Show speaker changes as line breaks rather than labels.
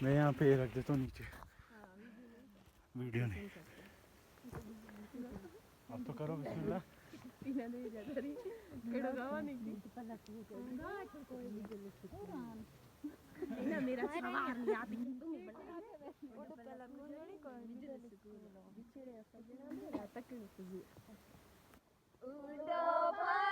मैं यहाँ पे रख देता हूँ नीचे वीडियो नहीं। अब तो करो बिस्मिल्लाह।
मेरा सवार लिया
उड़ो